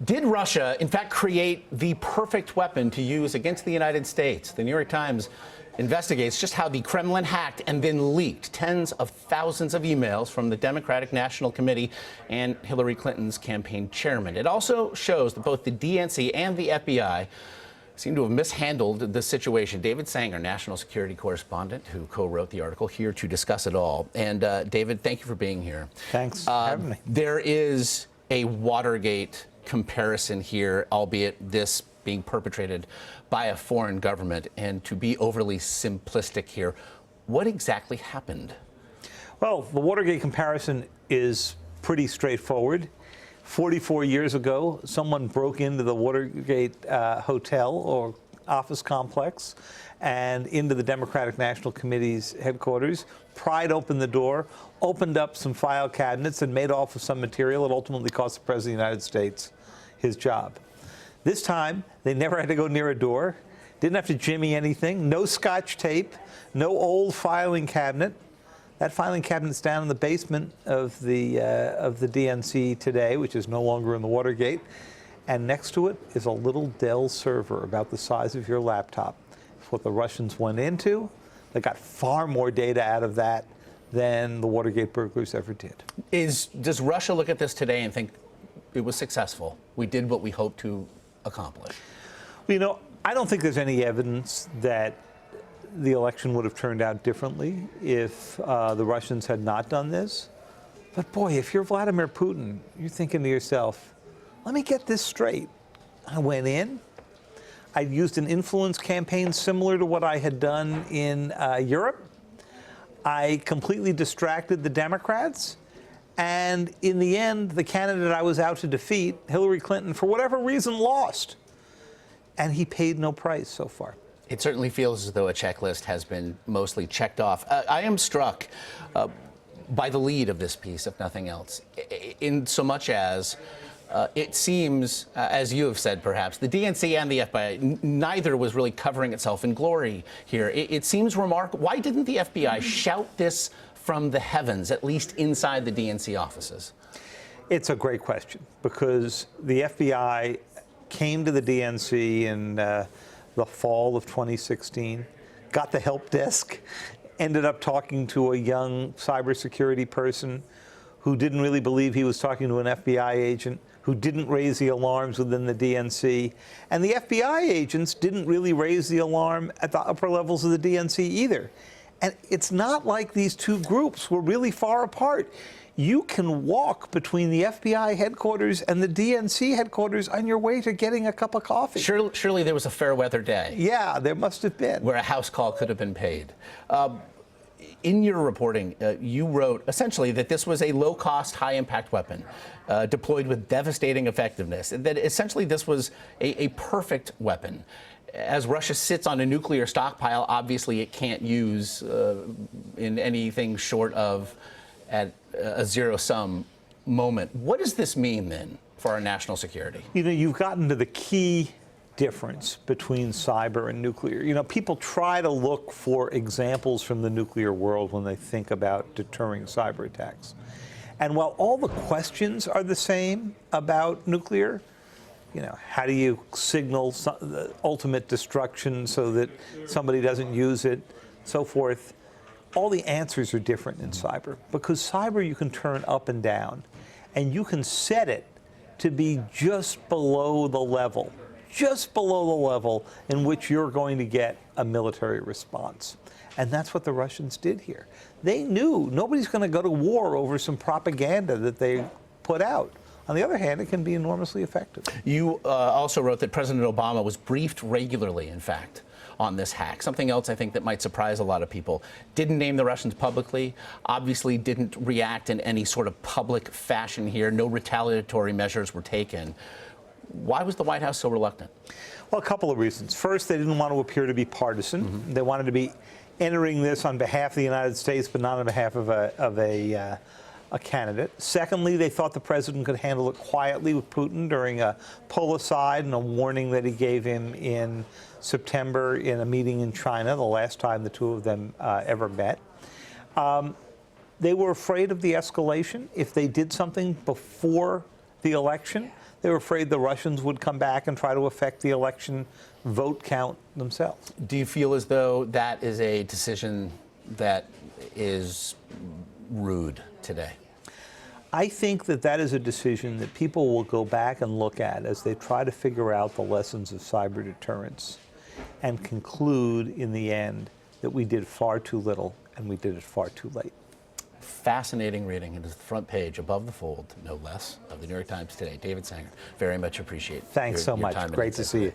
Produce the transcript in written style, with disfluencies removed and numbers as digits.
Did Russia, in fact, create the perfect weapon to use against the United States? The New York Times investigates just how the Kremlin hacked and then leaked tens of thousands of emails from the Democratic National Committee and Hillary Clinton's campaign chairman. It also shows that both the DNC and the FBI seem to have mishandled the situation. David Sanger, national security correspondent, who co-wrote the article, here to discuss it all. And David, thank you for being here. Thanks for having me. There is a Watergate comparison here, albeit this being perpetrated by a foreign government. And to be overly simplistic here, what exactly happened? Well, the Watergate comparison is pretty straightforward. 44 years ago, someone broke into the Watergate hotel or office complex and into the Democratic National Committee's headquarters, pried open the door, opened up some file cabinets, and made off with some material that ultimately cost the President of the United States his job. This time, they never had to go near a door, didn't have to jimmy anything, no scotch tape, no old filing cabinet. That filing cabinet's down in the basement of the DNC today, which is no longer in the Watergate. And next to it is a little Dell server about the size of your laptop. It's what the Russians went into. They got far more data out of that than the Watergate burglars ever did. Does Russia look at this today and think it was successful? We did what we hoped to accomplish. Well, you know, I don't think there's any evidence that the election would have turned out differently if the Russians had not done this. But boy, if you're Vladimir Putin, you're thinking to yourself, let me get this straight. I went in, I used an influence campaign similar to what I had done in Europe. I completely distracted the Democrats. And in the end, the candidate I was out to defeat, Hillary Clinton, for whatever reason, lost. And he paid no price so far. It certainly feels as though a checklist has been mostly checked off. I am struck by the lead of this piece, if nothing else, in so much as it seems, as you have said, perhaps, the DNC and the FBI, neither was really covering itself in glory here. It seems remarkable. Why didn't the FBI shout this from the heavens, at least inside the DNC offices? It's a great question, because the FBI came to the DNC in the fall of 2016, got the help desk, ended up talking to a young cybersecurity person who didn't really believe he was talking to an FBI agent, who didn't raise the alarms within the DNC. And the FBI agents didn't really raise the alarm at the upper levels of the DNC either. And it's not like these two groups were really far apart. You can walk between the FBI headquarters and the DNC headquarters on your way to getting a cup of coffee. Surely there was a fair weather day. Yeah, there must have been. Where a house call could have been paid. In your reporting, you wrote essentially that this was a low-cost, high-impact weapon deployed with devastating effectiveness, and that essentially this was a perfect weapon. As Russia sits on a nuclear stockpile, obviously it can't use in anything short of at a zero-sum moment. What does this mean, then, for our national security? You know, you've gotten to the key difference between cyber and nuclear. You know, people try to look for examples from the nuclear world when they think about deterring cyber attacks. And while all the questions are the same about nuclear, you know, how do you signal the ultimate destruction so that somebody doesn't use it, so forth, all the answers are different in cyber, because cyber you can turn up and down, and you can set it to be just below the level in which you're going to get a military response. And that's what the Russians did here. They knew nobody's going to go to war over some propaganda that they put out. On the other hand, it can be enormously effective. You also wrote that President Obama was briefed regularly, in fact, on this hack. Something else I think that might surprise a lot of people. Didn't name the Russians publicly, obviously didn't react in any sort of public fashion here. No retaliatory measures were taken. Why was the White House so reluctant? Well, a couple of reasons. First, they didn't want to appear to be partisan. They wanted to be entering this on behalf of the United States, but not on behalf of a candidate. Secondly, they thought the president could handle it quietly with Putin during a pull aside and a warning that he gave him in September in a meeting in China, the last time the two of them ever met. They were afraid of the escalation. If they did something before the election, They were afraid the Russians would come back and try to affect the election vote count themselves. Do you feel as though that is a decision that is rude today? I think that that is a decision that people will go back and look at as they try to figure out the lessons of cyber deterrence and conclude in the end that we did far too little and we did it far too late. Fascinating reading. It is the front page, above the fold, no less, of the New York Times today. David Sanger, very much appreciate Thanks so your much. time Great to see you.